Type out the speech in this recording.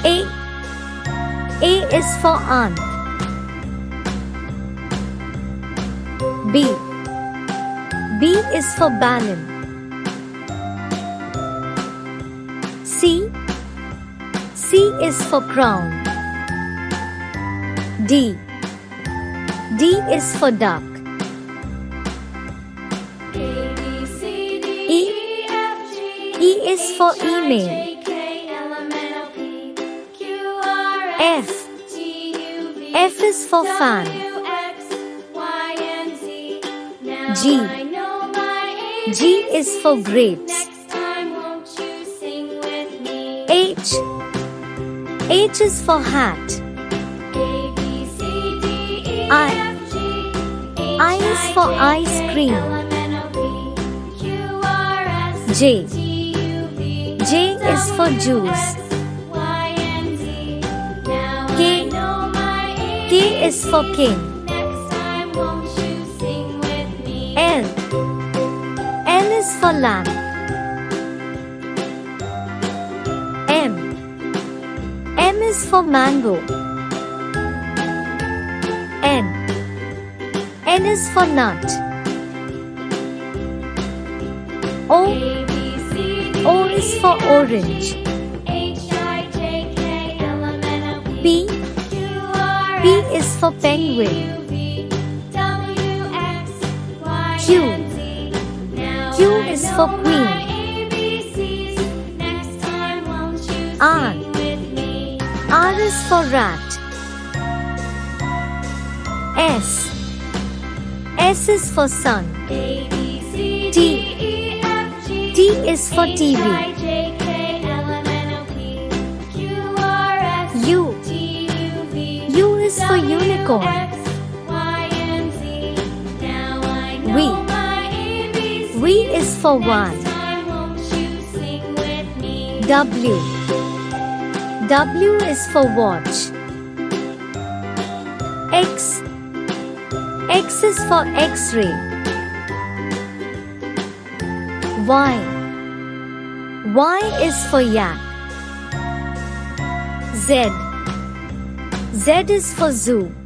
A. A is for aunt. B. B is for balloon. C. C is for crown. D. D is for duck. E. E is for email. F. F is for fan. G. G is for grapes. H. H is for hat. I is for ice cream. J. J is for juice. K. K is for king. L. L is for lamp. M. M is for mango. N. N is for nut. O. O is for orange. P. P is for penguin. Q. Q is for queen. R. R is for rat. S. S is for sun. T. T is for TV. U. U is for unicorn. V. V is for one. W. W is for watch. X. X is for X-ray. Y. Y is for yak. Z. Z is for zoo.